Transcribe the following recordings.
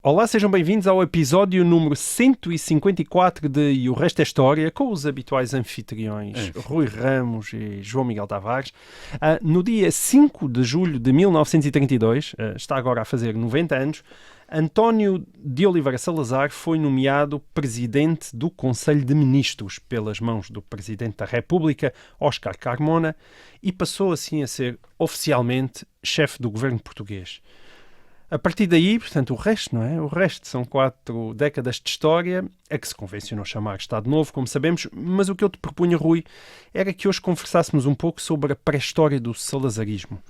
Olá, sejam bem-vindos ao episódio número 154 de E o Resto é História, com os habituais anfitriões Rui Ramos e João Miguel Tavares. No dia 5 de julho de 1932, está agora a fazer 90 anos, António de Oliveira Salazar foi nomeado Presidente do Conselho de Ministros pelas mãos do Presidente da República, Óscar Carmona, e passou assim a ser oficialmente chefe do governo português. A partir daí, portanto, o resto, não é? O resto são 4 décadas de história, a que se convencionou chamar Estado Novo, como sabemos, mas o que eu te propunha, Rui, era que hoje conversássemos um pouco sobre a pré-história do salazarismo.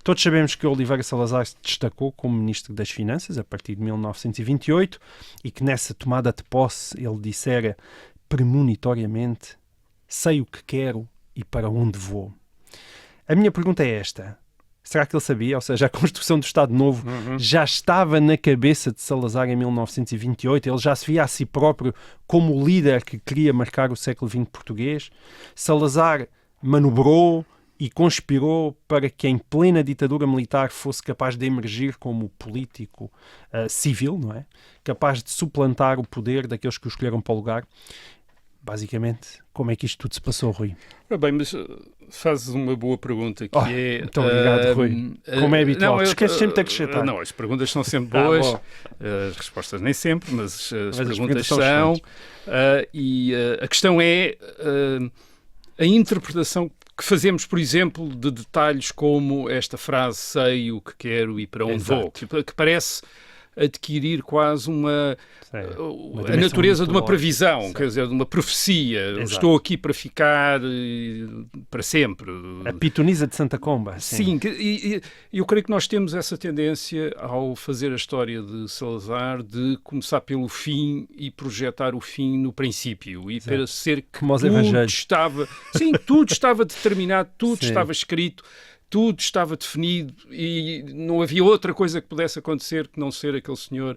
Todos sabemos que Oliveira Salazar se destacou como Ministro das Finanças a partir de 1928 e que nessa tomada de posse ele dissera premonitoriamente: sei o que quero e para onde vou. A minha pergunta é esta. Será que ele sabia? Ou seja, a construção do Estado Novo já estava na cabeça de Salazar em 1928? Ele já se via a si próprio como o líder que queria marcar o século XX português? Salazar manobrou e conspirou para que em plena ditadura militar fosse capaz de emergir como político civil, não é? Capaz de suplantar o poder daqueles que o escolheram para o lugar. Basicamente, como é que isto tudo se passou, Rui? Bem, mas fazes uma boa pergunta, que é... Muito obrigado, Rui. Como é habitual, esqueces sempre de acrescentar. Não, as perguntas são sempre boas, as respostas nem sempre, mas as perguntas são. E a questão é a interpretação que fazemos, por exemplo, de detalhes como esta frase, sei o que quero e para onde vou, que parece adquirir quase a natureza de uma previsão, certo. Quer dizer, de uma profecia. Exato. Estou aqui para ficar para sempre. A pitonisa de Santa Comba. Sim, e eu creio que nós temos essa tendência, ao fazer a história de Salazar, de começar pelo fim e projetar o fim no princípio. E para ser que tudo estava determinado, tudo estava escrito, tudo estava definido e não havia outra coisa que pudesse acontecer que não ser aquele senhor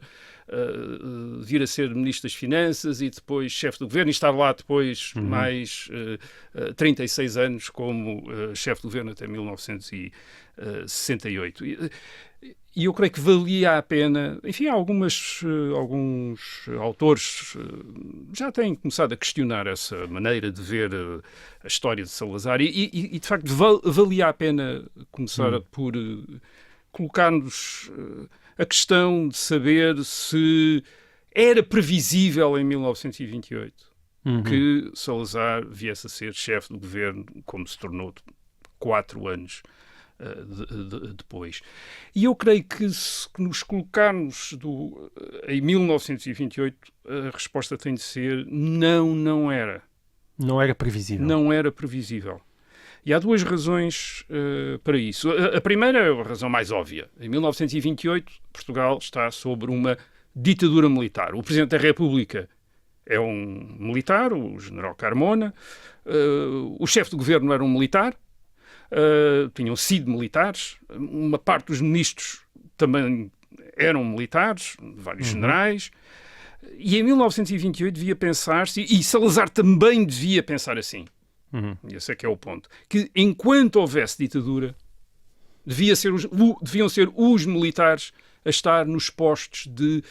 vir a ser Ministro das Finanças e depois chefe do governo, e estar lá depois mais 36 anos como chefe do governo até 1968. E eu creio que valia a pena, enfim, alguns autores já têm começado a questionar essa maneira de ver a história de Salazar e de facto valia a pena começar por colocar-nos a questão de saber se era previsível em 1928 que Salazar viesse a ser chefe do governo, como se tornou 4 anos depois. E eu creio que se nos colocarmos em 1928, a resposta tem de ser não era. Não era previsível. Não era previsível. E há 2 razões para isso. A primeira é a razão mais óbvia. Em 1928, Portugal está sob uma ditadura militar. O Presidente da República é um militar, o General Carmona. O chefe do governo era um militar. Tinham sido militares, uma parte dos ministros também eram militares, vários generais, e em 1928 devia pensar-se, e Salazar também devia pensar assim, esse é que é o ponto, que enquanto houvesse ditadura, deviam ser os militares a estar nos postos de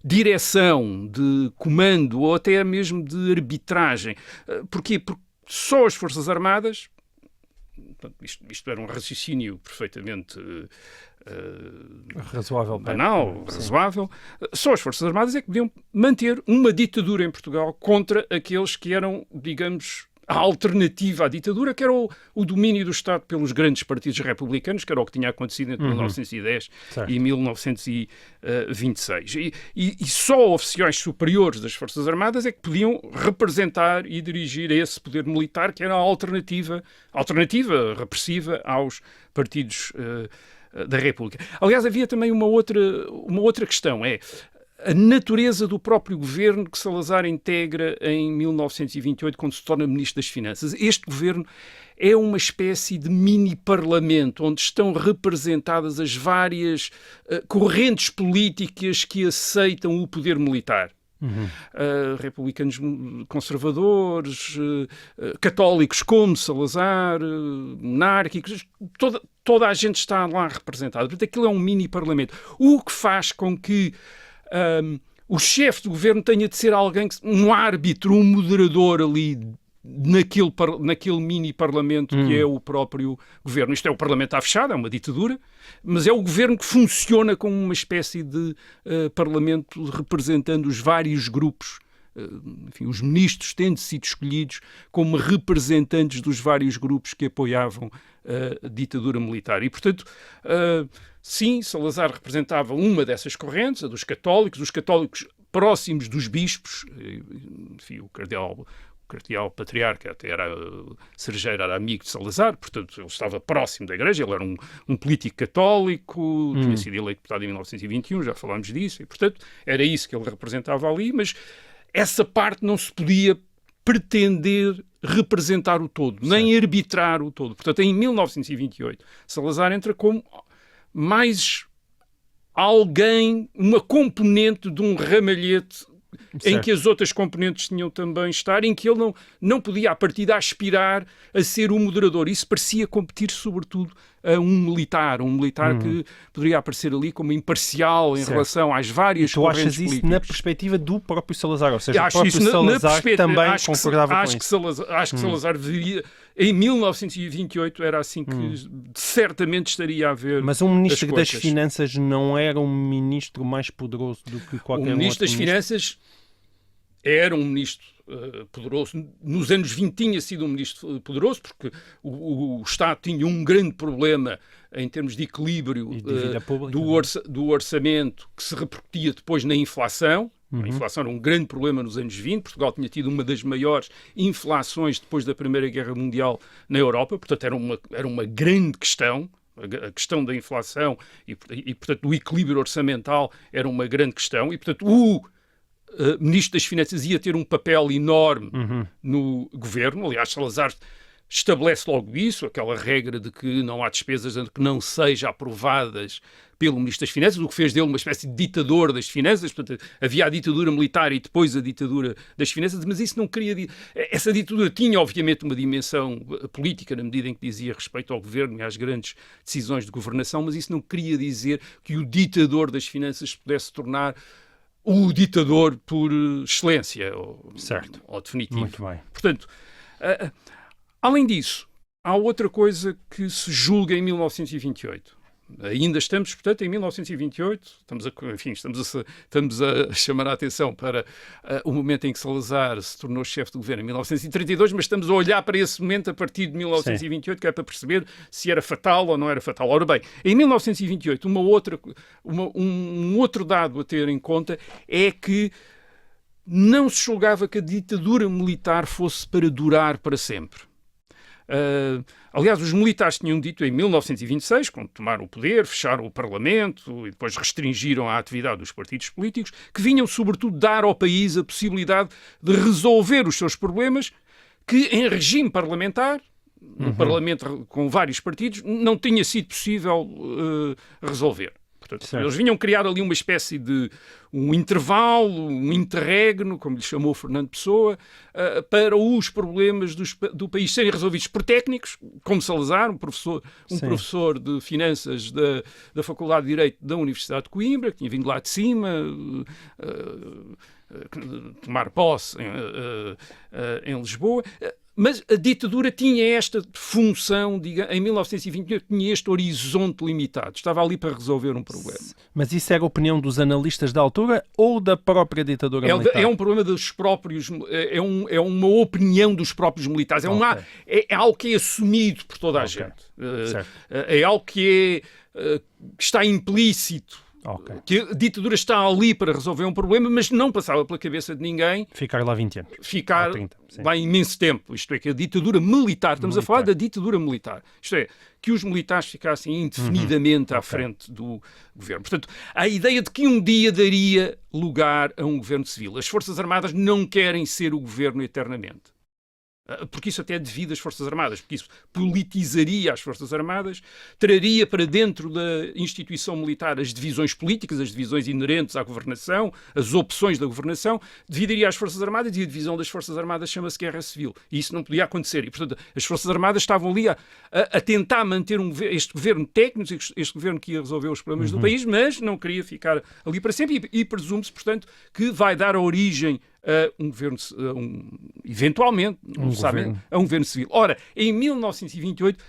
direção, de comando, ou até mesmo de arbitragem. Porquê? Porque só as Forças Armadas... Isto era um raciocínio perfeitamente razoável, banal, razoável. Só as Forças Armadas é que podiam manter uma ditadura em Portugal contra aqueles que eram, digamos, a alternativa à ditadura, que era o domínio do Estado pelos grandes partidos republicanos, que era o que tinha acontecido entre 1910 e 1926. E só oficiais superiores das Forças Armadas é que podiam representar e dirigir esse poder militar, que era a alternativa repressiva aos partidos da República. Aliás, havia também uma outra questão, a natureza do próprio governo que Salazar integra em 1928, quando se torna Ministro das Finanças. Este governo é uma espécie de mini-parlamento, onde estão representadas as várias correntes políticas que aceitam o poder militar. republicanos conservadores, católicos como Salazar, monárquicos, toda a gente está lá representada. Portanto, aquilo é um mini-parlamento. O que faz com que o chefe do governo tenha de ser alguém, um árbitro, um moderador ali naquele mini-parlamento que é o próprio governo. Isto é, o parlamento está fechado, é uma ditadura, mas é o governo que funciona como uma espécie de parlamento representando os vários grupos. Enfim, os ministros tendo sido escolhidos como representantes dos vários grupos que apoiavam a ditadura militar. E, portanto, sim, Salazar representava uma dessas correntes, a dos católicos, os católicos próximos dos bispos, enfim, o cardeal patriarca até era cerejeiro, era amigo de Salazar, portanto ele estava próximo da Igreja, ele era um político católico, tinha sido eleito deputado em 1921, já falámos disso, e portanto era isso que ele representava ali, mas essa parte não se podia pretender representar o todo, nem arbitrar o todo. Portanto, em 1928, Salazar entra como mais alguém, uma componente de um ramalhete em que as outras componentes tinham também estar, em que ele não podia, à partida, aspirar a ser o moderador. Isso parecia competir, sobretudo, a um militar que poderia aparecer ali como imparcial em relação às várias correntes políticas. Tu achas isso na perspectiva do próprio Salazar? Ou seja, o próprio Salazar também concordava com isso? Acho que Salazar deveria... Em 1928 era assim que certamente estaria a haver. Mas um ministro das Finanças não era um ministro mais poderoso do que qualquer outro? O ministro das Finanças era um ministro poderoso. Nos anos 20 tinha sido um ministro poderoso, porque o Estado tinha um grande problema em termos de equilíbrio do orçamento, que se repercutia depois na inflação. A inflação era um grande problema nos anos 20. Portugal tinha tido uma das maiores inflações depois da Primeira Guerra Mundial na Europa. Portanto, era uma grande questão. A questão da inflação e, portanto, do equilíbrio orçamental era uma grande questão. E, portanto, o Ministro das Finanças ia ter um papel enorme no governo. Aliás, Salazar estabelece logo isso, aquela regra de que não há despesas que não sejam aprovadas pelo Ministro das Finanças, o que fez dele uma espécie de ditador das finanças. Portanto, havia a ditadura militar e depois a ditadura das finanças, mas isso não queria... Essa ditadura tinha, obviamente, uma dimensão política, na medida em que dizia respeito ao governo e às grandes decisões de governação, mas isso não queria dizer que o ditador das finanças pudesse tornar o ditador por excelência, ou definitivo. Muito bem. Portanto, além disso, há outra coisa que se julga em 1928. Ainda estamos, portanto, em 1928, estamos a chamar a atenção para o momento em que Salazar se tornou chefe de governo em 1932, mas estamos a olhar para esse momento a partir de 1928, que é para perceber se era fatal ou não era fatal. Ora bem, em 1928, um outro dado a ter em conta é que não se julgava que a ditadura militar fosse para durar para sempre. Aliás, os militares tinham dito em 1926, quando tomaram o poder, fecharam o Parlamento e depois restringiram a atividade dos partidos políticos, que vinham sobretudo dar ao país a possibilidade de resolver os seus problemas que em regime parlamentar, um parlamento com vários partidos, não tinha sido possível resolver. Portanto, eles vinham criar ali uma espécie de um intervalo, um interregno, como lhe chamou Fernando Pessoa, para os problemas do país serem resolvidos por técnicos, como Salazar, um professor de finanças da Faculdade de Direito da Universidade de Coimbra, que tinha vindo lá de cima, tomar posse em Lisboa. Mas a ditadura tinha esta função, em 1928, tinha este horizonte limitado. Estava ali para resolver um problema. Mas isso era a opinião dos analistas da altura ou da própria ditadura militar? É um problema dos próprios... É uma opinião dos próprios militares. É algo que é assumido por toda a gente. É algo que está implícito. Que a ditadura está ali para resolver um problema, mas não passava pela cabeça de ninguém ficar lá 20 anos. Ficar 30, lá imenso tempo. Isto é, que a ditadura militar, estamos a falar da ditadura militar. Isto é, que os militares ficassem indefinidamente à frente do governo. Portanto, a ideia de que um dia daria lugar a um governo civil. As Forças Armadas não querem ser o governo eternamente. Porque isso até é devido às Forças Armadas, porque isso politizaria as Forças Armadas, traria para dentro da instituição militar as divisões políticas, as divisões inerentes à governação, as opções da governação, dividiria as Forças Armadas e a divisão das Forças Armadas chama-se Guerra Civil. E isso não podia acontecer. E, portanto, as Forças Armadas estavam ali a tentar manter este governo técnico, este governo que ia resolver os problemas do país, mas não queria ficar ali para sempre e presume-se, portanto, que vai dar origem a um governo, eventualmente, a um governo civil. Ora, em 1928,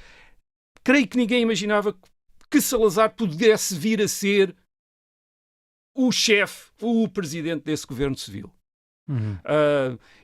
creio que ninguém imaginava que Salazar pudesse vir a ser o chefe, o presidente desse governo civil.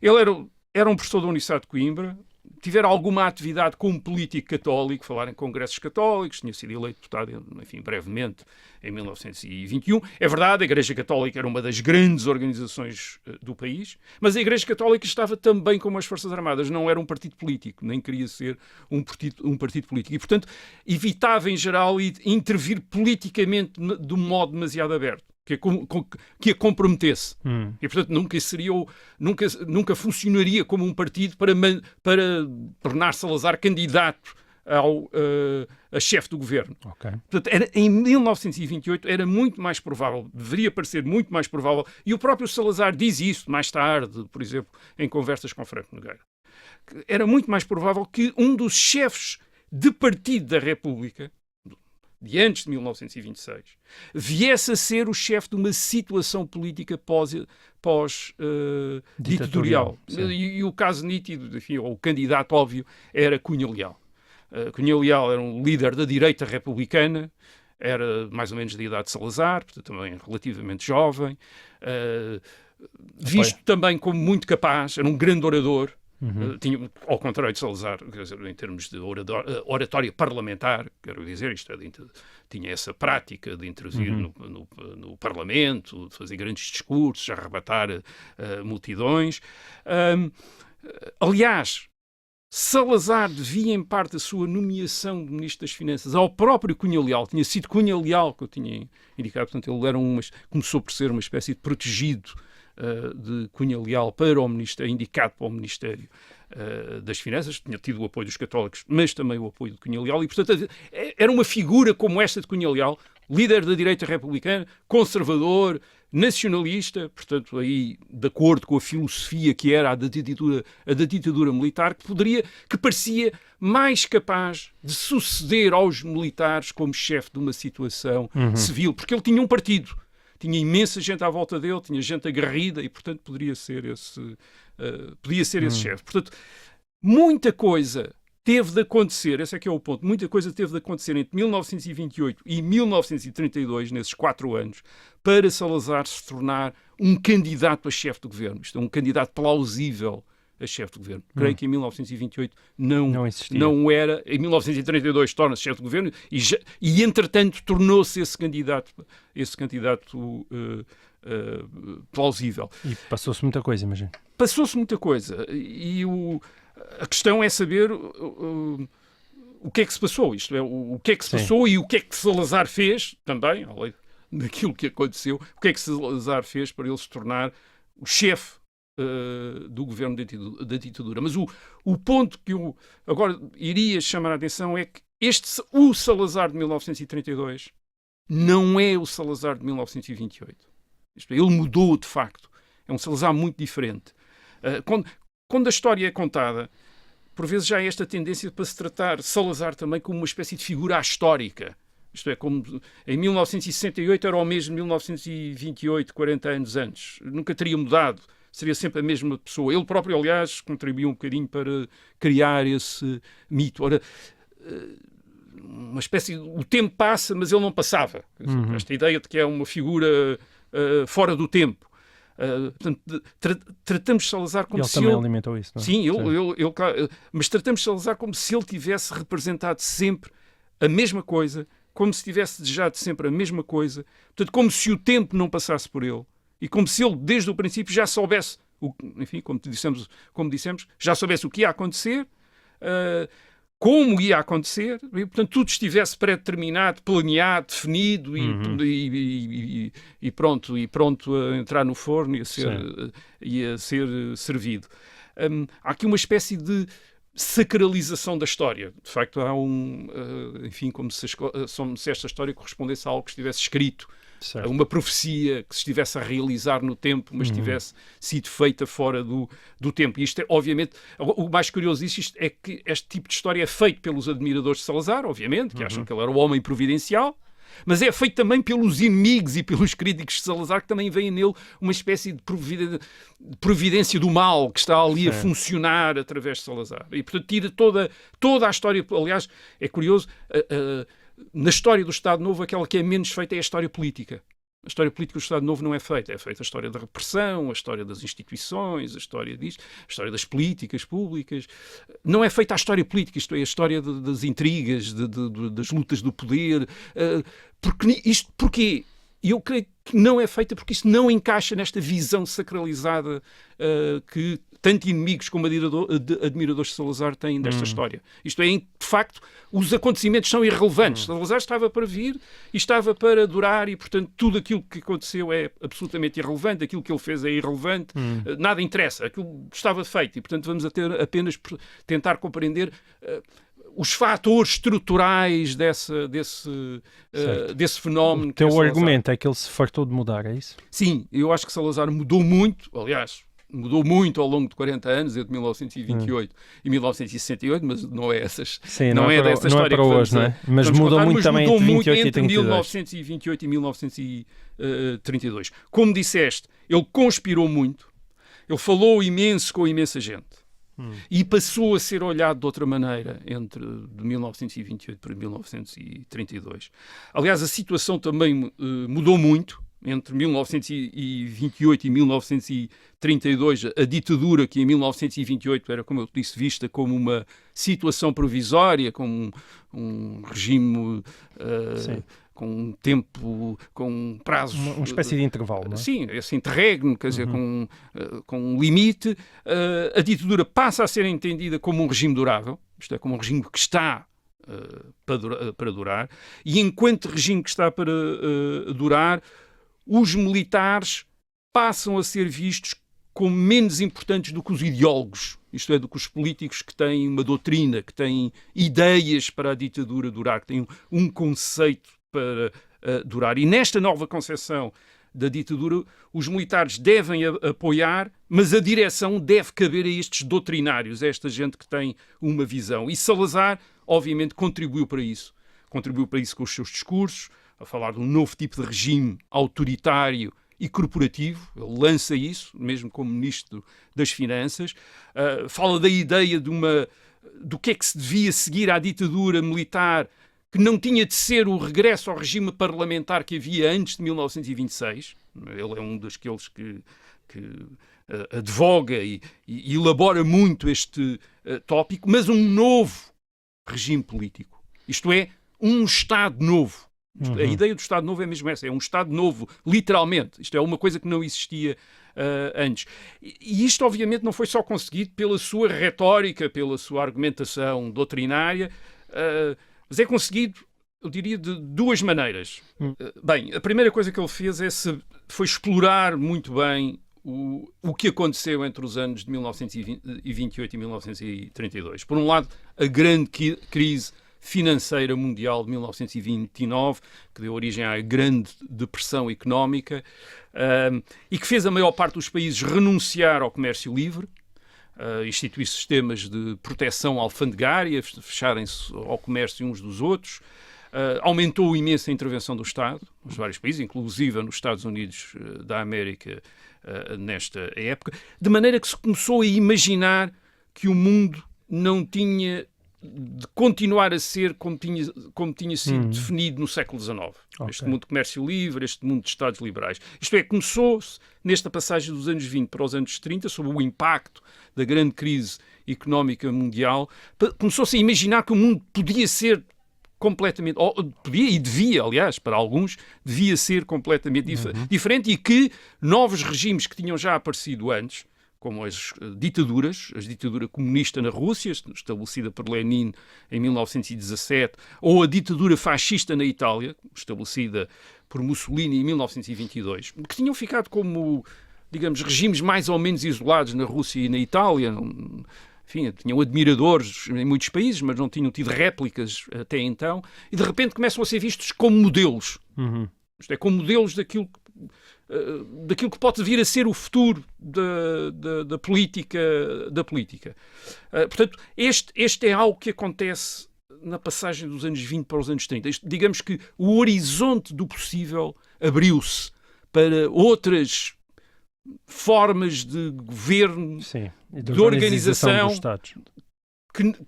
Ele era um professor da Universidade de Coimbra, tivera alguma atividade como político católico, falar em congressos católicos, tinha sido eleito deputado, enfim, brevemente, em 1921. É verdade, a Igreja Católica era uma das grandes organizações do país, mas a Igreja Católica estava também como as Forças Armadas, não era um partido político, nem queria ser um partido político. E, portanto, evitava, em geral, intervir politicamente de um modo demasiado aberto, que a comprometesse. E, portanto, nunca funcionaria como um partido para tornar Salazar candidato a chefe do governo. Okay. Portanto, em 1928 era muito mais provável, deveria parecer muito mais provável, e o próprio Salazar diz isso mais tarde, por exemplo, em conversas com Franco Nogueira. Era muito mais provável que um dos chefes de partido da República, de antes de 1926, viesse a ser o chefe de uma situação política pós-ditatorial. E o caso nítido, enfim, ou o candidato óbvio, era Cunha Leal. Cunha Leal era um líder da direita republicana, era mais ou menos da idade de Salazar, portanto também relativamente jovem, visto também como muito capaz, era um grande orador. Tinha, ao contrário de Salazar, quer dizer, em termos de oratória parlamentar, quero dizer, tinha essa prática de intervir no Parlamento, de fazer grandes discursos, arrebatar multidões. Aliás, Salazar devia, em parte, a sua nomeação de Ministro das Finanças ao próprio Cunha Leal. Tinha sido Cunha Leal que eu tinha indicado, portanto, ele era começou por ser uma espécie de protegido de Cunha Leal para o Ministério, indicado para o Ministério das Finanças. Tinha tido o apoio dos católicos, mas também o apoio de Cunha Leal. E, portanto, era uma figura como esta de Cunha Leal, líder da direita republicana, conservador, nacionalista, portanto, aí de acordo com a filosofia que era a da ditadura militar, que parecia mais capaz de suceder aos militares como chefe de uma situação civil, porque ele tinha um partido, tinha imensa gente à volta dele, tinha gente aguerrida e, portanto, podia ser esse chefe. Portanto, muita coisa teve de acontecer, esse é que é o ponto, muita coisa teve de acontecer entre 1928 e 1932, nesses 4 anos, para Salazar se tornar um candidato a chefe do governo. Isto é, um candidato plausível a chefe do governo. Creio que em 1928 não era. Em 1932 torna-se chefe do governo e entretanto, tornou-se esse candidato plausível. E passou-se muita coisa, imagino. Passou-se muita coisa. E a questão é saber o que é que se passou. Isto é, o que é que se passou e o que é que Salazar fez também, além daquilo que aconteceu, o que é que Salazar fez para ele se tornar o chefe do governo da ditadura. Mas o ponto que eu agora iria chamar a atenção é que o Salazar de 1932 não é o Salazar de 1928. Isto é, ele mudou de facto. É um Salazar muito diferente. Quando a história é contada, por vezes já há esta tendência para se tratar Salazar também como uma espécie de figura histórica. Isto é, como em 1968 era o mesmo 1928, 40 anos antes. Nunca teria mudado. Seria sempre a mesma pessoa. Ele próprio, aliás, contribuiu um bocadinho para criar esse mito. Ora, uma espécie... O tempo passa, mas ele não passava. Esta ideia de que é uma figura fora do tempo. Portanto, tratamos Salazar como se ele também alimentou isso, não é? Sim, mas tratamos Salazar como se ele tivesse representado sempre a mesma coisa, como se tivesse desejado sempre a mesma coisa, portanto, como se o tempo não passasse por ele e como se ele, desde o princípio, já soubesse, enfim, como dissemos, já soubesse o que ia acontecer, como ia acontecer, e, portanto, tudo estivesse pré-determinado, planeado, definido e pronto a entrar no forno e a ser servido. há aqui uma espécie de sacralização da história. De facto, há enfim, como se esta história correspondesse a algo que estivesse escrito, a uma profecia que se estivesse a realizar no tempo, mas tivesse sido feita fora do tempo. E isto é, obviamente, o mais curioso disto é que este tipo de história é feito pelos admiradores de Salazar, obviamente, que acham que ele era o homem providencial, mas é feito também pelos inimigos e pelos críticos de Salazar, que também veem nele uma espécie de providência do mal que está ali a funcionar através de Salazar. E, portanto, tira toda a história. Aliás, é curioso, na história do Estado Novo, aquela que é menos feita é a história política. A história política do Estado Novo não é feita. É feita a história da repressão, a história das instituições, a história disto, a história das políticas públicas. Não é feita a história política, isto é, a história das intrigas, das lutas do poder. Porquê? E eu creio que não é feita porque isso não encaixa nesta visão sacralizada que tanto inimigos como admiradores de Salazar têm desta história. Isto é, de facto, os acontecimentos são irrelevantes. Salazar estava para vir e estava para durar e, portanto, tudo aquilo que aconteceu é absolutamente irrelevante, aquilo que ele fez é irrelevante, nada interessa, aquilo estava feito e, portanto, vamos apenas tentar compreender os fatores estruturais desse fenómeno. O teu argumento é que ele se fartou de mudar, é isso? Sim, eu acho que Salazar mudou muito, aliás, mudou muito ao longo de 40 anos, entre 1928 e 1968, mas não é essas. Sim, não é dessa história para hoje, não é? Mas mudou muito também entre 28 e 32. 1928 e 1932. Como disseste, ele conspirou muito, ele falou imenso com imensa gente. E passou a ser olhado de outra maneira entre 1928 para 1932. Aliás, a situação também mudou muito entre 1928 e 1932. A ditadura, que em 1928 era, como eu disse, vista como uma situação provisória, como um regime com um tempo, com um prazo... Uma espécie de intervalo, não é? Sim, esse interregno, quer dizer, com um limite. A ditadura passa a ser entendida como um regime durável, isto é, como um regime que está para durar, e enquanto regime que está para durar, os militares passam a ser vistos como menos importantes do que os ideólogos, isto é, do que os políticos que têm uma doutrina, que têm ideias para a ditadura durar, que têm um conceito para durar. E nesta nova concepção da ditadura, os militares devem apoiar, mas a direção deve caber a estes doutrinários, a esta gente que tem uma visão. E Salazar, obviamente, contribuiu para isso. Contribuiu para isso com os seus discursos, a falar de um novo tipo de regime autoritário e corporativo. Ele lança isso, mesmo como Ministro das Finanças. Fala da ideia do que é que se devia seguir à ditadura militar, que não tinha de ser o regresso ao regime parlamentar que havia antes de 1926. Ele é um daqueles que advoga e elabora muito este tópico, mas um novo regime político. Isto é, um Estado novo. A ideia do Estado Novo é mesmo essa, é um Estado novo, literalmente. Isto é uma coisa que não existia antes. E isto, obviamente, não foi só conseguido pela sua retórica, pela sua argumentação doutrinária, mas é conseguido, eu diria, de duas maneiras. Bem, a primeira coisa que ele fez foi explorar muito bem o que aconteceu entre os anos de 1928 e 1932. Por um lado, a grande crise financeira mundial de 1929, que deu origem à grande depressão económica e que fez a maior parte dos países renunciar ao comércio livre, instituir sistemas de proteção alfandegária, fecharem-se ao comércio uns dos outros, aumentou imenso a intervenção do Estado nos vários países, inclusive nos Estados Unidos da América nesta época, de maneira que se começou a imaginar que o mundo não tinha de continuar a ser como tinha sido definido no século XIX. Okay. Este mundo de comércio livre, este mundo de Estados liberais. Isto é, começou-se nesta passagem dos anos 20 para os anos 30, sob o impacto da grande crise económica mundial, começou-se a imaginar que o mundo podia ser completamente, podia e devia, aliás, para alguns, devia ser completamente diferente, e que novos regimes que tinham já aparecido antes, como as ditaduras, a ditadura comunista na Rússia, estabelecida por Lenin em 1917, ou a ditadura fascista na Itália, estabelecida por Mussolini em 1922, que tinham ficado como digamos, regimes mais ou menos isolados na Rússia e na Itália. Enfim, tinham admiradores em muitos países, mas não tinham tido réplicas até então, e de repente começam a ser vistos como modelos. Isto é, como modelos daquilo que pode vir a ser o futuro da política. Portanto, este é algo que acontece na passagem dos anos 20 para os anos 30. Digamos que o horizonte do possível abriu-se para outras formas de governo, sim, de organização dos Estados,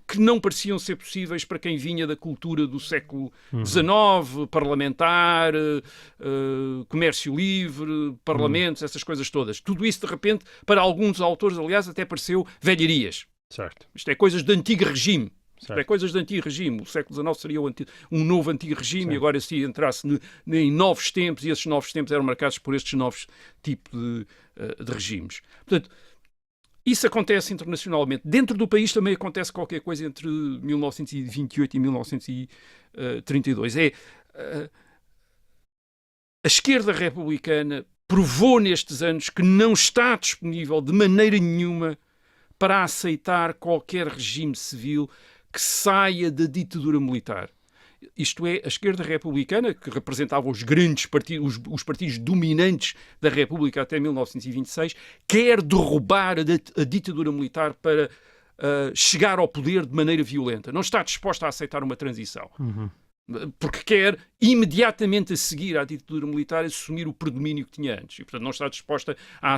que não pareciam ser possíveis para quem vinha da cultura do século XIX, parlamentar, comércio livre, parlamentos, essas coisas todas. Tudo isso, de repente, para alguns autores, aliás, até pareceu velharias. Certo. Isto é coisas de antigo regime. Certo. É coisas de antigo regime. O século XIX seria um novo antigo regime, certo, e agora se entrasse em novos tempos, e esses novos tempos eram marcados por estes novos tipos de regimes. Portanto, isso acontece internacionalmente. Dentro do país também acontece qualquer coisa entre 1928 e 1932. A esquerda republicana provou nestes anos que não está disponível de maneira nenhuma para aceitar qualquer regime civil que saia da ditadura militar. Isto é, a esquerda republicana, que representava os grandes partidos, os partidos dominantes da República até 1926, quer derrubar a ditadura militar para chegar ao poder de maneira violenta. Não está disposta a aceitar uma transição. Porque quer, imediatamente a seguir à ditadura militar, assumir o predomínio que tinha antes. E, portanto, não está disposta a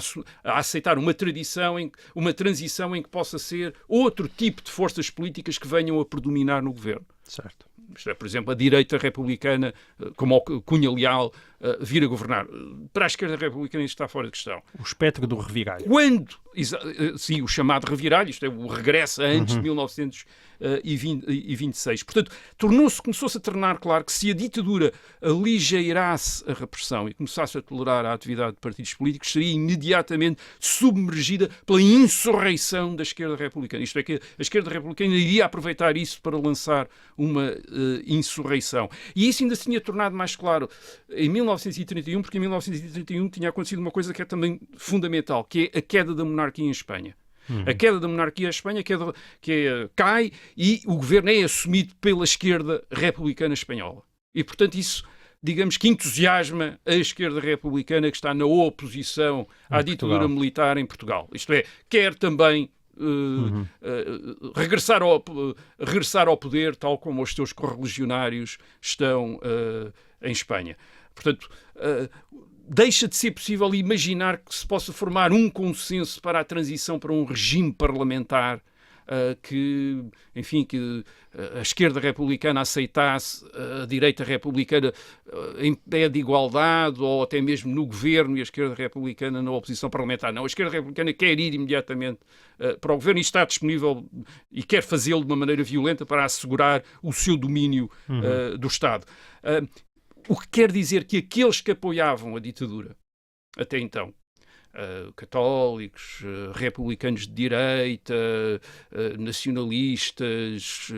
aceitar uma transição em que possa ser outro tipo de forças políticas que venham a predominar no governo. Certo. Isto é, por exemplo, a direita republicana, como o Cunha Leal, vir a governar. Para a esquerda republicana isto está fora de questão. O espectro do reviralho. Sim, o chamado reviralho, isto é, o regresso a antes de 1926. Portanto, começou-se a tornar claro que se a ditadura aligeirasse a repressão e começasse a tolerar a atividade de partidos políticos, seria imediatamente submergida pela insurreição da esquerda republicana. Isto é, que a esquerda republicana iria aproveitar isso para lançar uma insurreição. E isso ainda se tinha tornado mais claro em 1931, porque em 1931 tinha acontecido uma coisa que é também fundamental, que é a queda da monarquia em Espanha. A queda da monarquia em Espanha cai e o governo é assumido pela esquerda republicana espanhola. E, portanto, isso, digamos que entusiasma a esquerda republicana que está na oposição à ditadura militar em Portugal. Isto é, quer também regressar ao poder, tal como os seus correligionários estão em Espanha. Portanto, deixa de ser possível imaginar que se possa formar um consenso para a transição para um regime parlamentar que a esquerda republicana aceitasse a direita republicana em pé de igualdade, ou até mesmo no governo, e a esquerda republicana na oposição parlamentar. Não, a esquerda republicana quer ir imediatamente para o governo e está disponível e quer fazê-lo de uma maneira violenta para assegurar o seu domínio do Estado. O que quer dizer que aqueles que apoiavam a ditadura até então, católicos, republicanos de direita, nacionalistas,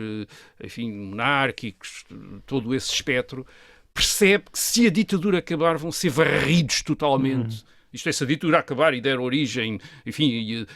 enfim, monárquicos, todo esse espectro, percebe que se a ditadura acabar vão ser varridos totalmente. Isto é, se a ditadura acabar e der origem, enfim,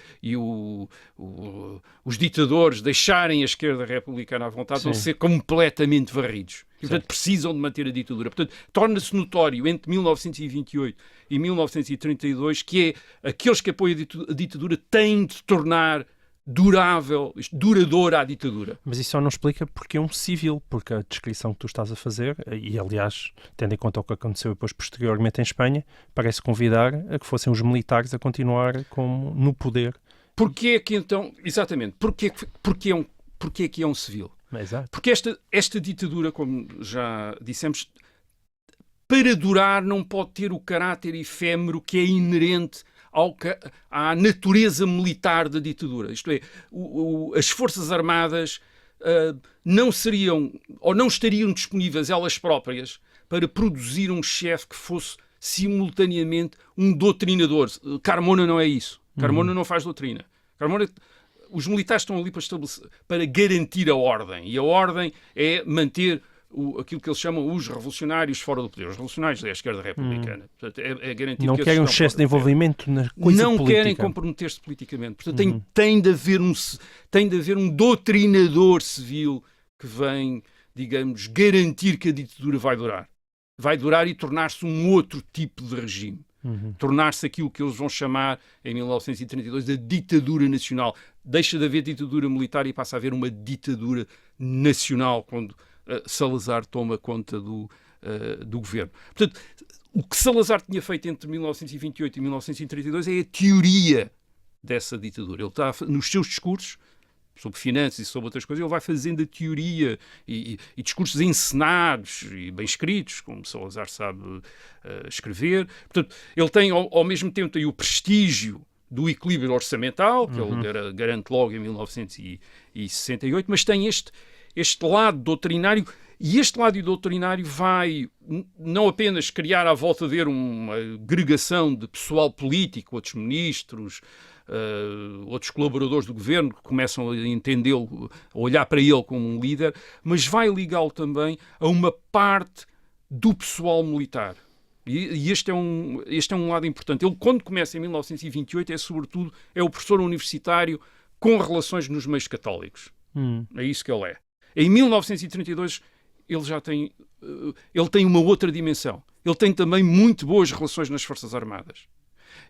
os ditadores deixarem a esquerda republicana à vontade, vão ser completamente varridos. E, portanto, precisam de manter a ditadura. Portanto, torna-se notório entre 1928 e 1932 que aqueles que apoiam a ditadura têm de tornar duradoura a ditadura. Mas isso só não explica porque é um civil, porque a descrição que tu estás a fazer, e aliás, tendo em conta o que aconteceu depois posteriormente em Espanha, parece convidar a que fossem os militares a continuar no poder. Porquê é que então, exatamente, porquê é que é um civil? Exato. Porque esta ditadura, como já dissemos, para durar não pode ter o caráter efêmero que é inerente à natureza militar da ditadura. Isto é, as Forças Armadas não seriam ou não estariam disponíveis elas próprias para produzir um chefe que fosse simultaneamente um doutrinador. Carmona não é isso. Carmona não faz doutrina. Os militares estão ali para garantir a ordem. E a ordem é manter aquilo que eles chamam os revolucionários fora do poder, os revolucionários da esquerda republicana. Portanto, é garantido não que querem um excesso de envolvimento na coisa não política. Querem comprometer-se politicamente. Portanto, tem de haver um doutrinador civil que vem, digamos, garantir que a ditadura vai durar. Vai durar e tornar-se um outro tipo de regime. Tornar-se aquilo que eles vão chamar, em 1932, a ditadura nacional. Deixa de haver ditadura militar e passa a haver uma ditadura nacional quando Salazar toma conta do governo. Portanto, o que Salazar tinha feito entre 1928 e 1932 é a teoria dessa ditadura. Ele está, nos seus discursos, sobre finanças e sobre outras coisas, ele vai fazendo a teoria e discursos encenados e bem escritos, como Salazar sabe escrever. Portanto, ele tem, ao mesmo tempo, tem o prestígio do equilíbrio orçamental, que ele garante logo em 1968, mas tem este lado doutrinário, e este lado doutrinário vai não apenas criar à volta dele uma agregação de pessoal político, outros ministros, outros colaboradores do governo que começam a entendê-lo, a olhar para ele como um líder, mas vai ligá-lo também a uma parte do pessoal militar. E este é um lado importante. Ele, quando começa em 1928, sobretudo o professor universitário com relações nos meios católicos. É isso que ele é. Em 1932, ele tem uma outra dimensão. Ele tem também muito boas relações nas Forças Armadas.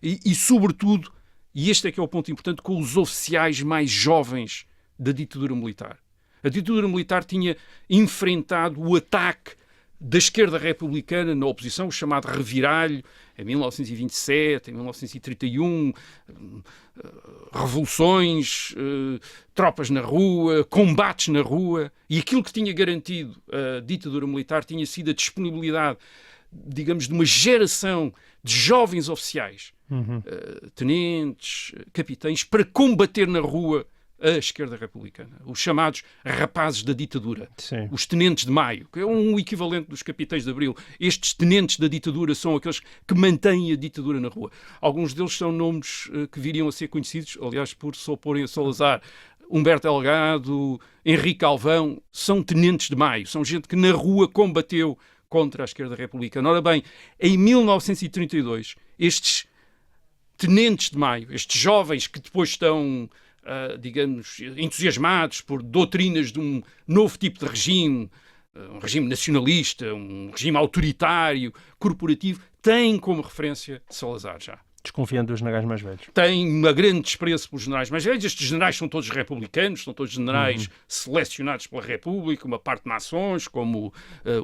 E sobretudo, e este é que é o ponto importante, com os oficiais mais jovens da ditadura militar. A ditadura militar tinha enfrentado o ataque da esquerda republicana na oposição, o chamado reviralho, em 1927, em 1931, revoluções, tropas na rua, combates na rua, e aquilo que tinha garantido a ditadura militar tinha sido a disponibilidade, digamos, de uma geração de jovens oficiais, tenentes, capitães, para combater na rua a esquerda republicana, os chamados rapazes da ditadura, Sim. Os tenentes de maio, que é um equivalente dos capitães de abril. Estes tenentes da ditadura são aqueles que mantêm a ditadura na rua. Alguns deles são nomes que viriam a ser conhecidos, aliás, por se oporem a Salazar. Humberto Delgado, Henrique Alvão, são tenentes de maio, são gente que na rua combateu contra a esquerda republicana. Ora bem, em 1932, estes tenentes de maio, estes jovens que depois estão, digamos, entusiasmados por doutrinas de um novo tipo de regime, um regime nacionalista, um regime autoritário, corporativo, têm como referência Salazar já. Desconfiando dos generais mais velhos. Tem uma grande desprezo pelos generais mais velhos. Estes generais são todos republicanos, são todos generais selecionados pela República, uma parte de maçons, como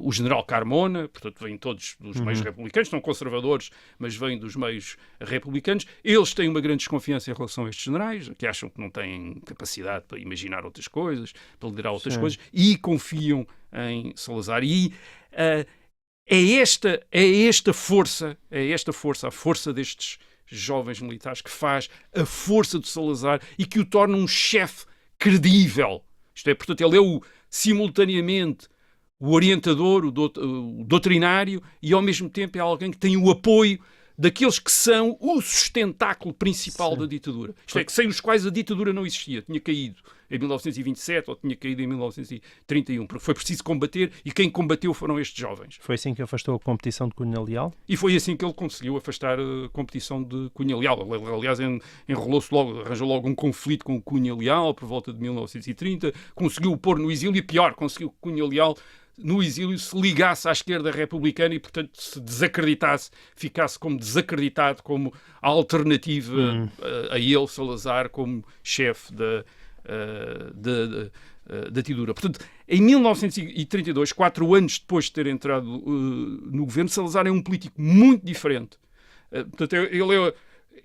o general Carmona, portanto vêm todos dos meios republicanos, são conservadores, mas vêm dos meios republicanos. Eles têm uma grande desconfiança em relação a estes generais, que acham que não têm capacidade para imaginar outras coisas, para liderar outras coisas, e confiam em Salazar. E é esta força, a força destes jovens militares que faz a força de Salazar e que o torna um chefe credível. Isto é, portanto, ele é simultaneamente o orientador, o doutrinário e, ao mesmo tempo, é alguém que tem o apoio daqueles que são o sustentáculo principal da ditadura. Isto é, que sem os quais a ditadura não existia, tinha caído em 1927 ou tinha caído em 1931, porque foi preciso combater e quem combateu foram estes jovens. Foi assim que afastou a competição de Cunha Leal? E foi assim que ele conseguiu afastar a competição de Cunha Leal. Ele, aliás, enrolou-se logo, arranjou logo um conflito com o Cunha Leal por volta de 1930, conseguiu o pôr no exílio e, pior, conseguiu que Cunha Leal no exílio se ligasse à esquerda republicana e, portanto, se desacreditasse, ficasse como desacreditado como a alternativa a ele, Salazar, como chefe da ditadura. Portanto, em 1932, 4 anos depois de ter entrado no governo, Salazar é um político muito diferente. Portanto, ele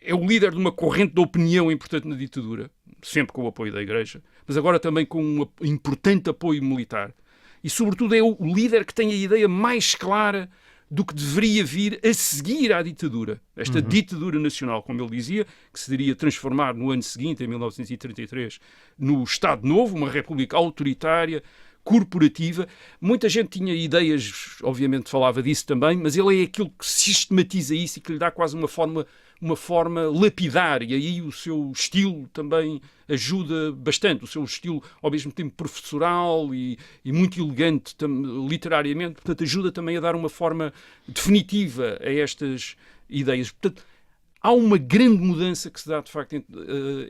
é o líder de uma corrente de opinião importante na ditadura, sempre com o apoio da Igreja, mas agora também com um importante apoio militar. E, sobretudo, é o líder que tem a ideia mais clara do que deveria vir a seguir à ditadura. Esta ditadura nacional, como ele dizia, que se iria transformar no ano seguinte, em 1933, no Estado Novo, uma república autoritária, corporativa. Muita gente tinha ideias, obviamente falava disso também, mas ele é aquilo que sistematiza isso e que lhe dá quase uma forma lapidar, e aí o seu estilo também ajuda bastante, o seu estilo ao mesmo tempo professoral e muito elegante literariamente, portanto ajuda também a dar uma forma definitiva a estas ideias. Portanto, há uma grande mudança que se dá, de facto,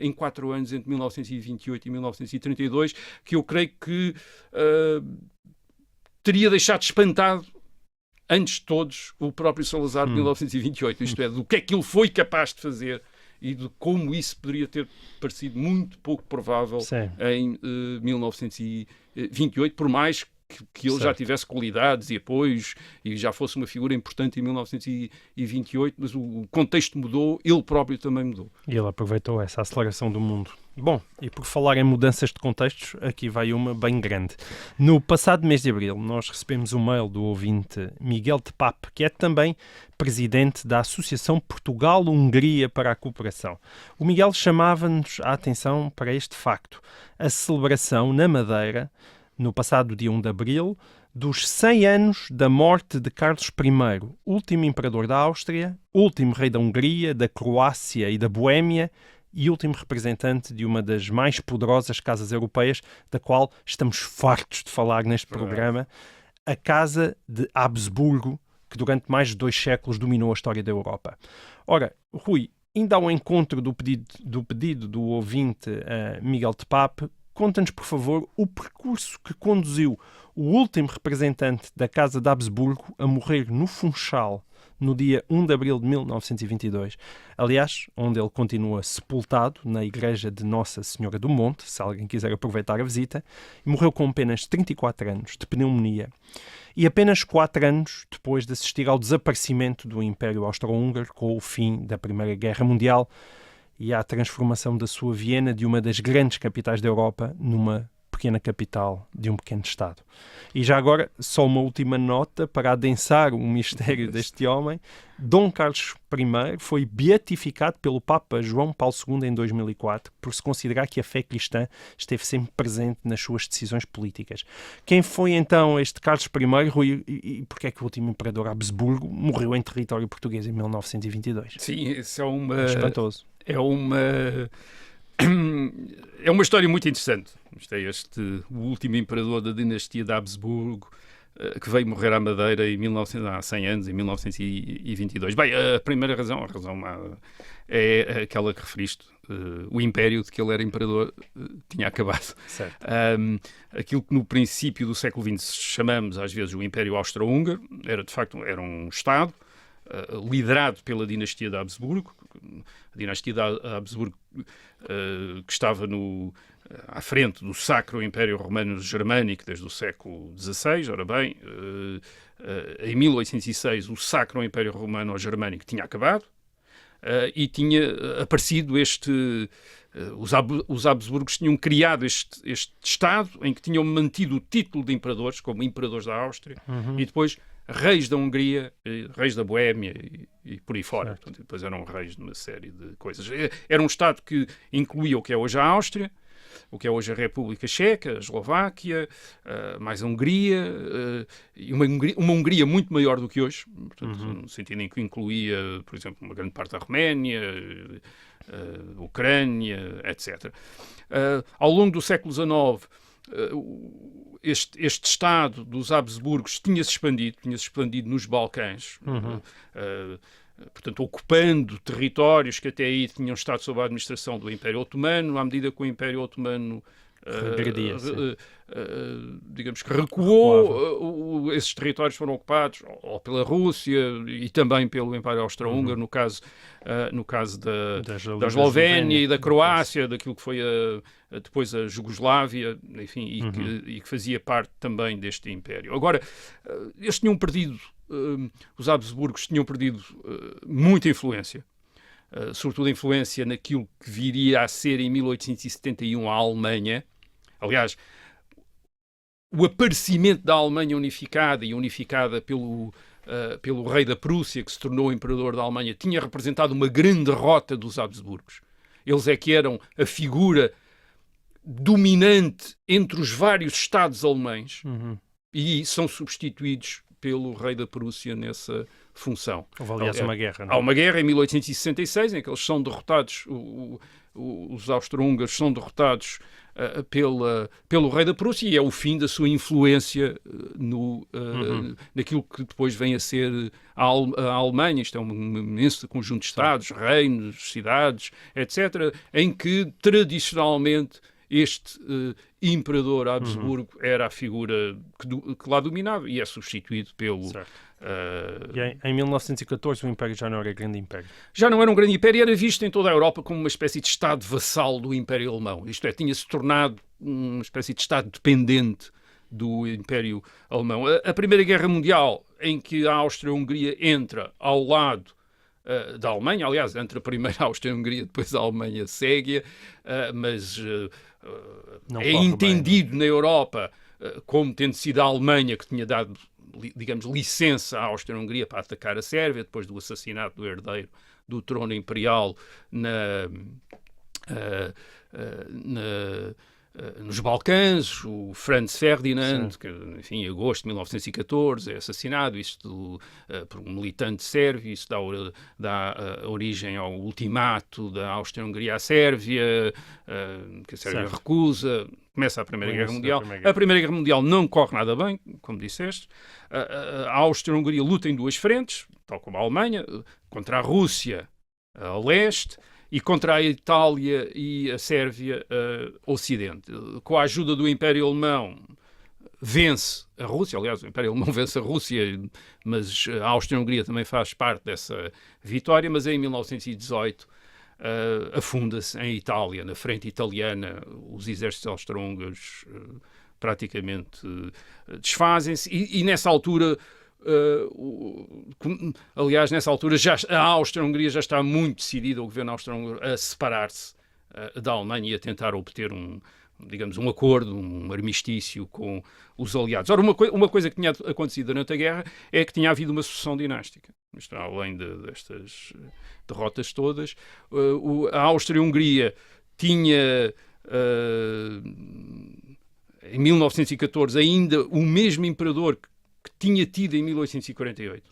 em 4 anos, entre 1928 e 1932, que eu creio que teria deixado espantado, antes de todos, o próprio Salazar de 1928. Isto é, do que é que ele foi capaz de fazer e de como isso poderia ter parecido muito pouco provável em 1928, por mais que ele já tivesse qualidades e apoios e já fosse uma figura importante em 1928, mas o contexto mudou, ele próprio também mudou. E ele aproveitou essa aceleração do mundo. Bom, e por falar em mudanças de contextos, aqui vai uma bem grande. No passado mês de abril, nós recebemos um mail do ouvinte Miguel de Pape, que é também presidente da Associação Portugal-Hungria para a Cooperação. O Miguel chamava-nos a atenção para este facto: a celebração na Madeira, no passado dia 1 de abril, dos 100 anos da morte de Carlos I, último imperador da Áustria, último rei da Hungria, da Croácia e da Boémia e último representante de uma das mais poderosas casas europeias, da qual estamos fartos de falar neste programa, a Casa de Habsburgo, que durante mais de 2 séculos dominou a história da Europa. Ora, Rui, ainda ao encontro do pedido do ouvinte Miguel de Pape, conta-nos, por favor, o percurso que conduziu o último representante da Casa de Habsburgo a morrer no Funchal no dia 1 de abril de 1922. Aliás, onde ele continua sepultado na igreja de Nossa Senhora do Monte, se alguém quiser aproveitar a visita, e morreu com apenas 34 anos de pneumonia. E apenas 4 anos depois de assistir ao desaparecimento do Império Austro-Húngaro com o fim da Primeira Guerra Mundial e à transformação da sua Viena de uma das grandes capitais da Europa numa pequena capital de um pequeno Estado. E já agora, só uma última nota para adensar o mistério deste homem. Dom Carlos I foi beatificado pelo Papa João Paulo II em 2004 por se considerar que a fé cristã esteve sempre presente nas suas decisões políticas. Quem foi então este Carlos I, Rui, e porquê é que o último imperador Habsburgo morreu em território português em 1922? Sim, isso é espantoso. É uma história muito interessante. Isto é o último imperador da dinastia de Habsburgo, que veio morrer à Madeira há 100 anos, em 1922. Bem, a primeira razão é aquela que referiste. O império de que ele era imperador tinha acabado. Aquilo que no princípio do século XX chamamos às vezes o Império Austro-Húngaro, era um Estado liderado pela dinastia de Habsburgo, a dinastia de Habsburgo que estava à frente do Sacro Império Romano Germânico desde o século XVI. Ora bem, em 1806 o Sacro Império Romano Germânico tinha acabado e tinha aparecido os Habsburgos tinham criado este Estado em que tinham mantido o título de imperadores, como imperadores da Áustria, e depois reis da Hungria, reis da Boémia e por aí fora. Portanto, depois eram reis de uma série de coisas. Era um Estado que incluía o que é hoje a Áustria, o que é hoje a República Checa, a Eslováquia, mais a Hungria, e uma Hungria muito maior do que hoje, portanto, no sentido em que incluía, por exemplo, uma grande parte da Roménia, Ucrânia, etc. Ao longo do século XIX, este Estado dos Habsburgos tinha-se expandido nos Balcãs, portanto, ocupando territórios que até aí tinham estado sob a administração do Império Otomano. À medida que o Império Otomano digamos que recuou, esses territórios foram ocupados ou pela Rússia e também pelo Império Austro-Húngaro, no caso da Eslovénia e da Croácia, daquilo que foi depois a Jugoslávia, enfim, e que fazia parte também deste Império. Agora, eles tinham perdido, os Habsburgos tinham perdido muita influência, sobretudo a influência naquilo que viria a ser em 1871 a Alemanha. Aliás, o aparecimento da Alemanha unificada pelo rei da Prússia, que se tornou imperador da Alemanha, tinha representado uma grande derrota dos Habsburgos. Eles é que eram a figura dominante entre os vários Estados alemães e são substituídos pelo rei da Prússia nessa função. Houve, aliás, uma guerra. Não? Há uma guerra em 1866 em que eles são derrotados, os austro-húngaros são derrotados pelo rei da Prússia, e é o fim da sua influência naquilo que depois vem a ser a Alemanha. Isto é um imenso conjunto de estados, reinos, cidades, etc., em que tradicionalmente este imperador Habsburgo era a figura que lá dominava, e é substituído pelo... E em 1914 o Império já não era grande império. Já não era um grande império, era visto em toda a Europa como uma espécie de Estado vassalo do Império Alemão. Isto é, tinha-se tornado uma espécie de Estado dependente do Império Alemão. A Primeira Guerra Mundial, em que a Áustria-Hungria entra ao lado da Alemanha, aliás, entre a primeira Áustria-Hungria, depois a Alemanha segue, mas é entendido bem, na Europa como tendo sido a Alemanha que tinha dado, digamos, licença à Áustria-Hungria para atacar a Sérvia, depois do assassinato do herdeiro do trono imperial nos Balcãs. O Franz Ferdinand, que, enfim, em agosto de 1914 é assassinado, isto por um militante sérvio. Isso dá origem ao ultimato da Áustria-Hungria à Sérvia, que a Sérvia recusa. Começa a Primeira Guerra Mundial. A Primeira Guerra Mundial não corre nada bem, como disseste. A Áustria-Hungria luta em duas frentes, tal como a Alemanha, contra a Rússia a leste e contra a Itália e a Sérvia a ocidente. Com a ajuda do Império Alemão, vence a Rússia. Aliás, o Império Alemão vence a Rússia, mas a Áustria-Hungria também faz parte dessa vitória. Mas em 1918 afunda-se em Itália, na frente italiana. Os exércitos austro-húngaros praticamente desfazem-se, e nessa altura, aliás, nessa altura a Áustria-Hungria já está muito decidida, o governo austro-húngaro, a separar-se da Alemanha e a tentar obter digamos, um acordo, um armistício com os aliados. Ora, uma coisa que tinha acontecido durante a guerra é que tinha havido uma sucessão dinástica. Isto, além destas derrotas todas, a Áustria-Hungria tinha, em 1914, ainda o mesmo imperador que tinha tido em 1848,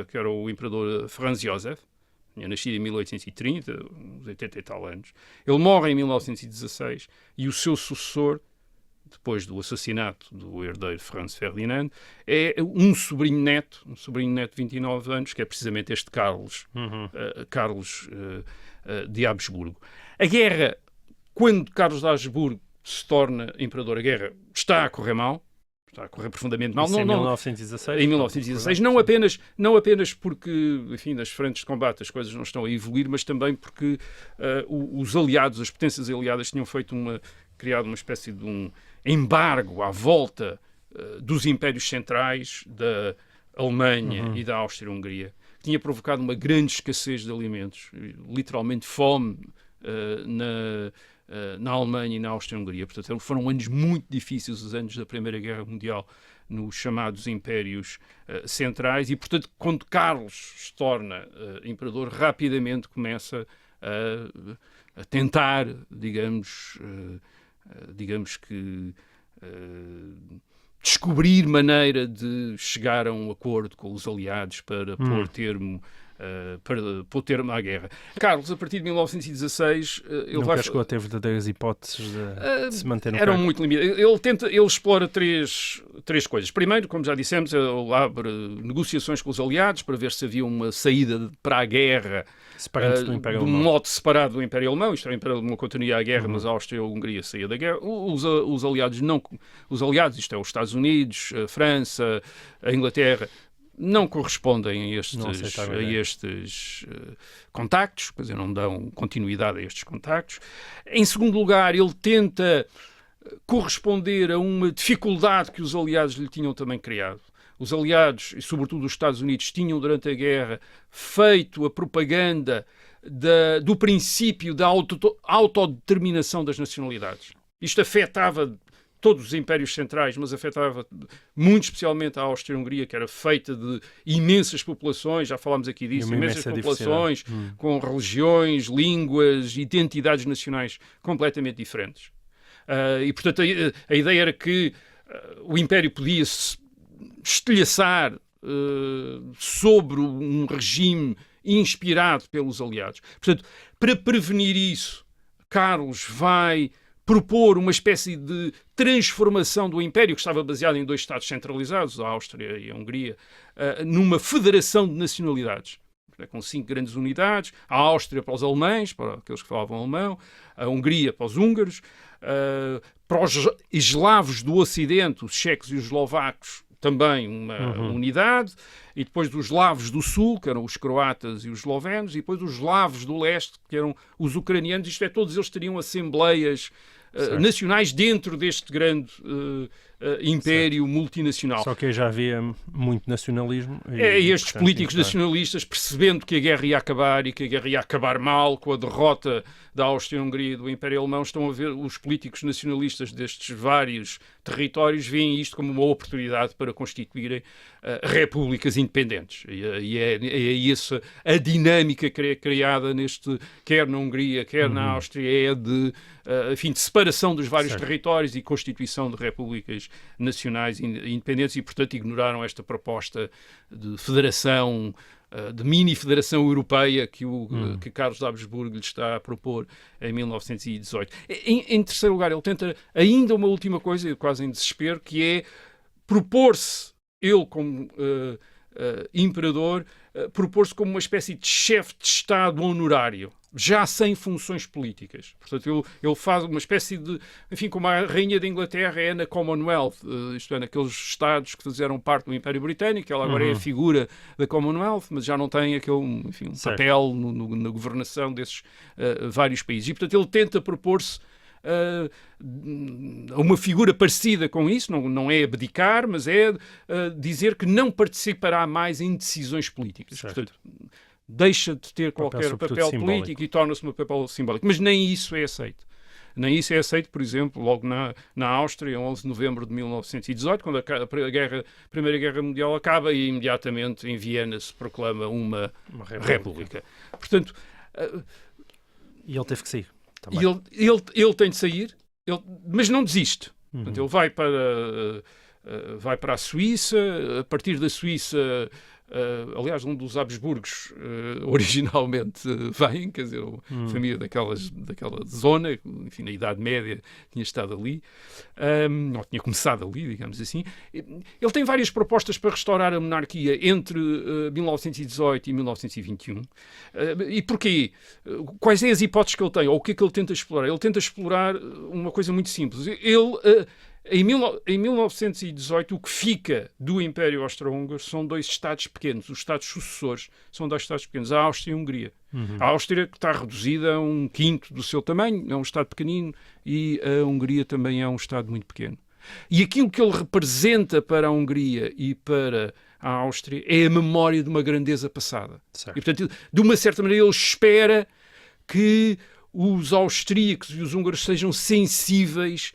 que era o imperador Franz Josef. Tinha nascido em 1830, uns 80 e tal anos. Ele morre em 1916 e o seu sucessor, depois do assassinato do herdeiro Franz Ferdinand, é um sobrinho-neto de 29 anos, que é precisamente este Carlos de Habsburgo. A guerra, quando Carlos de Habsburgo se torna imperador, a guerra está a correr mal, está a correr profundamente mal. Em 1916? Em 1916. Não apenas porque, enfim, nas frentes de combate as coisas não estão a evoluir, mas também porque os aliados, as potências aliadas, tinham criado uma espécie de um embargo à volta dos impérios centrais da Alemanha e da Áustria-Hungria, que tinha provocado uma grande escassez de alimentos, literalmente fome na Alemanha e na Áustria-Hungria. Portanto, foram anos muito difíceis, os anos da Primeira Guerra Mundial, nos chamados impérios centrais, e, portanto, quando Carlos se torna imperador, rapidamente começa a tentar, digamos que descobrir maneira de chegar a um acordo com os aliados para pôr termo à guerra. Carlos, a partir de 1916... Nunca chegou a ter verdadeiras hipóteses de se manter no cargo. Eram muito limitadas. Ele explora três coisas. Primeiro, como já dissemos, ele abre negociações com os aliados para ver se havia uma saída para a guerra do modo separado do Império Alemão. Isto é, o Império Alemão continuia a guerra, mas a Áustria-Hungria saía da guerra. Os aliados, isto é, os Estados Unidos, a França, a Inglaterra, não correspondem a estes contactos, quer dizer, não dão continuidade a estes contactos. Em segundo lugar, ele tenta corresponder a uma dificuldade que os aliados lhe tinham também criado. Os aliados, e sobretudo os Estados Unidos, tinham durante a guerra feito a propaganda do princípio da autodeterminação das nacionalidades. Isto afetava todos os impérios centrais, mas afetava muito especialmente a Áustria-Hungria, que era feita de imensas populações, já falámos aqui disso, imensas populações com religiões, línguas, identidades nacionais completamente diferentes. E, portanto, a ideia era que o Império podia se estilhaçar sobre um regime inspirado pelos aliados. Portanto, para prevenir isso, Carlos vai propor uma espécie de transformação do Império, que estava baseado em 2 Estados centralizados, a Áustria e a Hungria, numa federação de nacionalidades, com 5 grandes unidades: a Áustria para os alemães, para aqueles que falavam alemão, a Hungria para os húngaros, para os eslavos do Ocidente, os checos e os eslovacos, também uma unidade, e depois dos eslavos do Sul, que eram os croatas e os eslovenos, e depois os eslavos do Leste, que eram os ucranianos. Isto é, todos eles teriam assembleias nacionais dentro deste grande império multinacional. Só que já havia muito nacionalismo. E estes políticos nacionalistas, percebendo que a guerra ia acabar e que a guerra ia acabar mal com a derrota da Áustria-Hungria e do Império Alemão, estão a ver os políticos nacionalistas destes vários territórios, veem isto como uma oportunidade para constituírem repúblicas independentes. E é essa a dinâmica criada quer na Hungria, quer na Áustria, é de separação dos vários territórios e constituição de repúblicas nacionais independentes, e, portanto, ignoraram esta proposta de federação, de mini-federação europeia que Carlos de Habsburgo lhe está a propor em 1918. Em terceiro lugar, ele tenta ainda uma última coisa, quase em desespero, que é propor-se, ele como imperador, propor-se como uma espécie de chefe de Estado honorário, já sem funções políticas. Portanto, ele faz uma espécie de... Enfim, como a Rainha da Inglaterra é na Commonwealth, isto é, naqueles Estados que fizeram parte do Império Britânico. Ela agora é a figura da Commonwealth, mas já não tem aquele um papel na governação desses vários países. E, portanto, ele tenta propor-se uma figura parecida com isso, não é abdicar, mas é dizer que não participará mais em decisões políticas. Portanto, deixa de ter qualquer papel político e torna-se um papel simbólico. Mas nem isso é aceito. Nem isso é aceito, por exemplo, logo na Áustria, 11 de novembro de 1918, quando a Primeira Guerra Mundial acaba, e imediatamente em Viena se proclama uma república. Portanto... E ele teve que sair. E ele tem de sair, mas não desiste. Portanto, ele vai para a Suíça. A partir da Suíça, aliás, um dos Habsburgos originalmente vem, quer dizer, a família daquela zona, enfim, na Idade Média tinha estado ali, ou tinha começado ali, digamos assim. Ele tem várias propostas para restaurar a monarquia entre 1918 e 1921. E porquê? Quais são as hipóteses que ele tem? Ou o que é que ele tenta explorar? Ele tenta explorar uma coisa muito simples. Em 1918, o que fica do Império Austro-Húngaro são 2 Estados pequenos. Os Estados sucessores são 2 Estados pequenos, a Áustria e a Hungria. A Áustria, que está reduzida a 1/5 do seu tamanho, é um Estado pequenino, e a Hungria também é um Estado muito pequeno. E aquilo que ele representa para a Hungria e para a Áustria é a memória de uma grandeza passada. Certo. E, portanto, de uma certa maneira, ele espera que os austríacos e os húngaros sejam sensíveis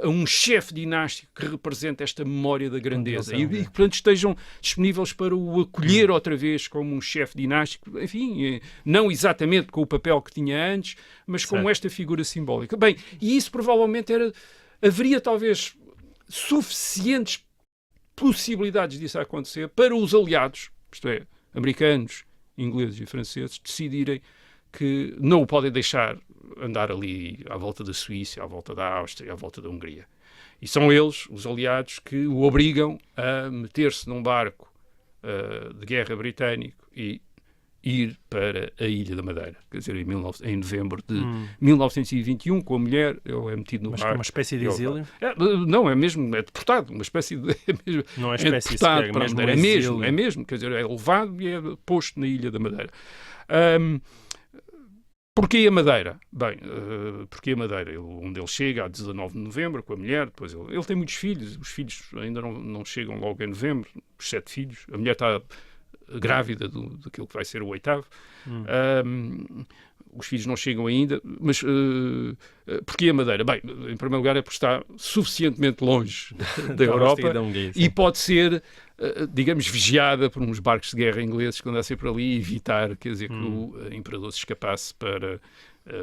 a um chefe dinástico que representa esta memória da grandeza e que, portanto, estejam disponíveis para o acolher outra vez como um chefe dinástico, enfim, não exatamente com o papel que tinha antes, mas como esta figura simbólica. Bem, e isso provavelmente haveria talvez suficientes possibilidades disso acontecer para os aliados, isto é, americanos, ingleses e franceses, decidirem que não o podem deixar andar ali à volta da Suíça, à volta da Áustria, à volta da Hungria. E são eles, os aliados, que o obrigam a meter-se num barco de guerra britânico e ir para a Ilha da Madeira. Quer dizer, em novembro de 1921, com a mulher, ele é metido no barco. Mas uma espécie de exílio? Não, é deportado. Uma espécie de... não é espécie deportado para a Madeira. É mesmo. Quer dizer, é levado e é posto na Ilha da Madeira. Porquê a Madeira? Bem, porquê a Madeira? Onde ele chega a 19 de novembro com a mulher, depois ele tem muitos filhos, os filhos ainda não chegam logo em novembro, os 7 filhos, a mulher está grávida daquilo que vai ser o 8º, os filhos não chegam ainda, mas porquê a Madeira? Bem, em primeiro lugar é porque está suficientemente longe da Europa e pode ser digamos, vigiada por uns barcos de guerra ingleses que andassem por ali e evitar, quer dizer, que o imperador se escapasse para...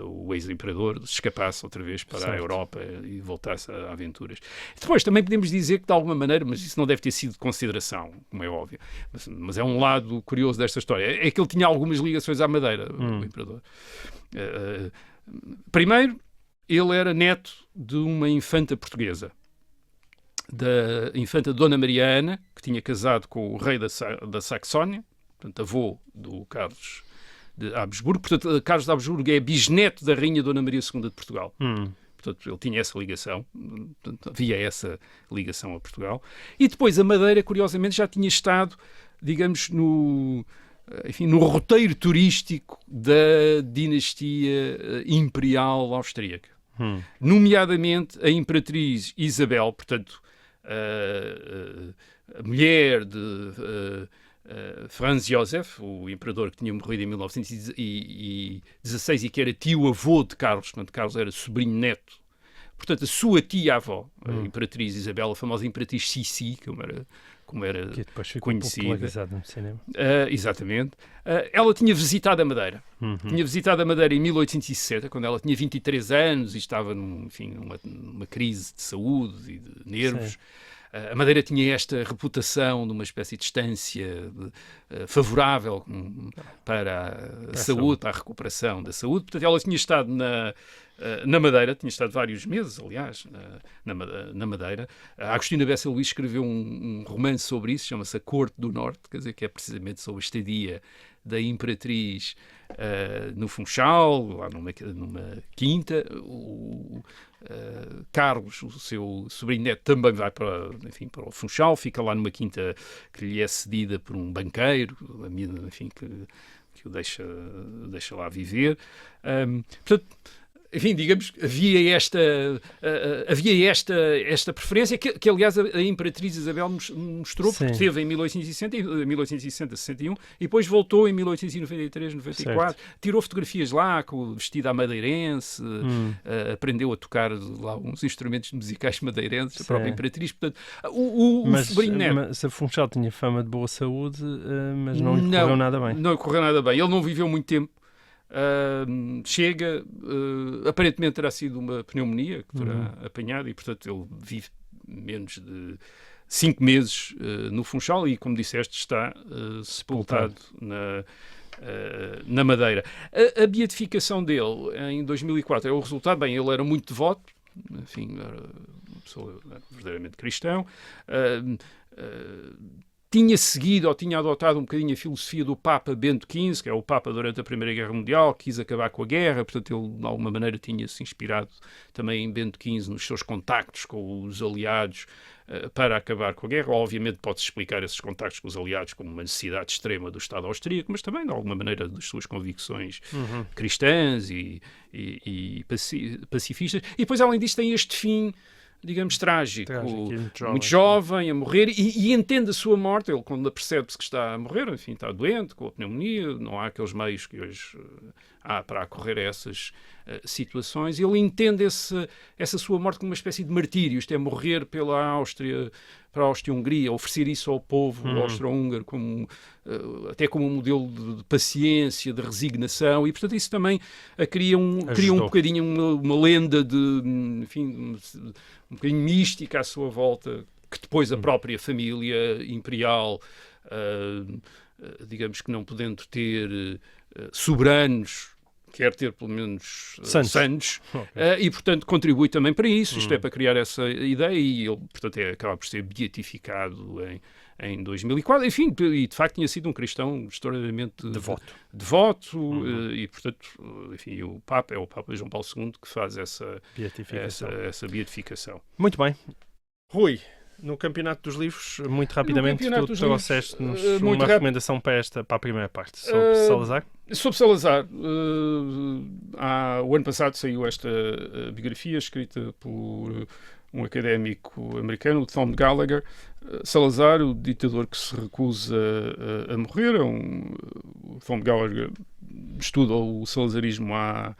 o ex-imperador se escapasse outra vez para a Europa e voltasse a aventuras. Depois também podemos dizer que de alguma maneira, mas isso não deve ter sido de consideração, como é óbvio, mas é um lado curioso desta história, é que ele tinha algumas ligações à Madeira, o imperador. Primeiro, ele era neto de uma infanta portuguesa, da infanta Dona Mariana, que tinha casado com o rei da Saxónia, portanto avô do Carlos de Habsburgo. Portanto, Carlos de Habsburgo é bisneto da rainha Dona Maria II de Portugal. Portanto, ele tinha essa ligação, portanto, havia essa ligação a Portugal. E depois a Madeira, curiosamente, já tinha estado, digamos, no roteiro turístico da dinastia imperial austríaca. Nomeadamente a Imperatriz Isabel, portanto, a mulher de Franz Josef, o imperador que tinha morrido em 1916 e que era tio-avô de Carlos, portanto, Carlos era sobrinho-neto. Portanto, a sua tia-avó, a Imperatriz Isabel, a famosa Imperatriz Sissi, como era que depois ficou conhecida. popularizado no cinema. Exatamente. Ela tinha visitado a Madeira. Tinha visitado a Madeira em 1860, quando ela tinha 23 anos e estava numa crise de saúde e de nervos. Sim. A Madeira tinha esta reputação de uma espécie de estância favorável para a saúde, para a recuperação da saúde. Portanto, ela tinha estado na Madeira, tinha estado vários meses, aliás, na Madeira. A Agostina Bessa Luís escreveu um romance sobre isso, chama-se A Corte do Norte, quer dizer, que é precisamente sobre a estadia da Imperatriz no Funchal, lá numa quinta. Carlos, o seu sobrinho neto, também vai para o Funchal, fica lá numa quinta que lhe é cedida por um banqueiro, enfim, que o deixa lá viver. Portanto, enfim, digamos, havia esta preferência que aliás, a Imperatriz Isabel mostrou, porque teve em 1860-61 e depois voltou em 1893-94. Tirou fotografias lá, vestida à madeirense, aprendeu a tocar lá uns instrumentos musicais madeirenses, a própria Imperatriz. Portanto, o sobrinho neto... Mas a Funchal tinha fama de boa saúde, mas não lhe correu nada bem. Não lhe correu nada bem. Ele não viveu muito tempo. Chega, aparentemente terá sido uma pneumonia que terá apanhado e, portanto, ele vive menos de 5 meses no Funchal e, como disseste, está sepultado na Madeira. A beatificação dele em 2004 é o resultado. Bem, ele era muito devoto, enfim, era uma pessoa verdadeiramente cristão. Tinha seguido ou tinha adotado um bocadinho a filosofia do Papa Bento XV, que é o Papa durante a Primeira Guerra Mundial, quis acabar com a guerra, portanto ele de alguma maneira tinha-se inspirado também em Bento XV nos seus contactos com os aliados para acabar com a guerra. Obviamente pode-se explicar esses contactos com os aliados como uma necessidade extrema do Estado austríaco, mas também de alguma maneira das suas convicções cristãs e pacifistas. E depois, além disso, tem este fim, digamos, trágico, muito jovem, a morrer, e entende a sua morte. Ele, quando percebe-se que está a morrer, enfim, está doente, com a pneumonia, não há aqueles meios que hoje há para acorrer a essas situações. Ele entende essa sua morte como uma espécie de martírio, isto é, morrer pela Áustria, para a Áustria-Hungria, oferecer isso ao povo austro-húngaro até como um modelo de paciência, de resignação, e portanto isso também cria um bocadinho uma lenda enfim, um bocadinho mística à sua volta, que depois a própria família imperial, digamos que não podendo ter soberanos, quer ter pelo menos santos. E, portanto, contribui também para isso, isto é, para criar essa ideia, e ele, portanto, acaba por ser beatificado em 2004, enfim, e de facto tinha sido um cristão extraordinariamente devoto e, portanto, enfim, o Papa João Paulo II que faz essa beatificação. Muito bem. Rui, no Campeonato dos Livros, muito rapidamente, tu trouxeste-nos uma recomendação para a primeira parte, sobre Salazar. Sobre Salazar, o ano passado saiu esta biografia escrita por um académico americano, o Tom Gallagher. Salazar, o ditador que se recusa a morrer. O Tom Gallagher estuda o salazarismo há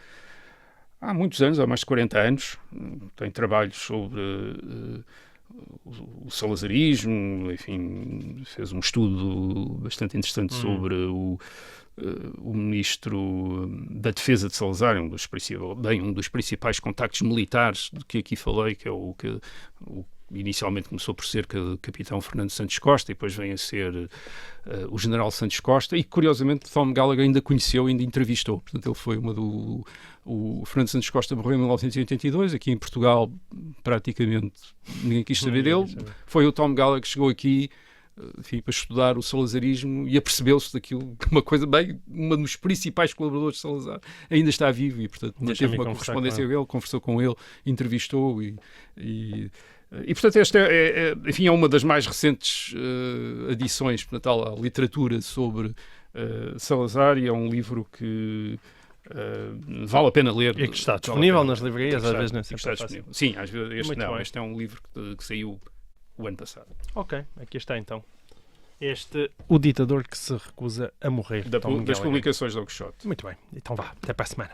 muitos anos, há mais de 40 anos. Tem trabalhos sobre o salazarismo, enfim, fez um estudo bastante interessante sobre o ministro da Defesa de Salazar, um dos principais contactos militares de que aqui falei, que é o inicialmente começou por ser capitão Fernando Santos Costa e depois vem a ser o general Santos Costa, e curiosamente Tom Gallagher ainda conheceu, ainda entrevistou. Portanto, ele foi o Fernando Santos Costa morreu em 1982, aqui em Portugal praticamente ninguém quis saber dele. Foi o Tom Gallagher que chegou aqui, enfim, para estudar o salazarismo e apercebeu-se daquilo, uma dos principais colaboradores de Salazar ainda está vivo e, portanto, teve uma correspondência com ele, conversou com ele, entrevistou e portanto, esta enfim, é uma das mais recentes adições, portanto, à literatura sobre Salazar, e é um livro que vale a pena ler. E que está disponível nas livrarias, às vezes não é sempre está disponível. Sim, às vezes este é um livro que saiu o ano passado. Ok, aqui está então. O ditador que se recusa a morrer. Das publicações do Don Quixote. Muito bem, então vá, até para a semana.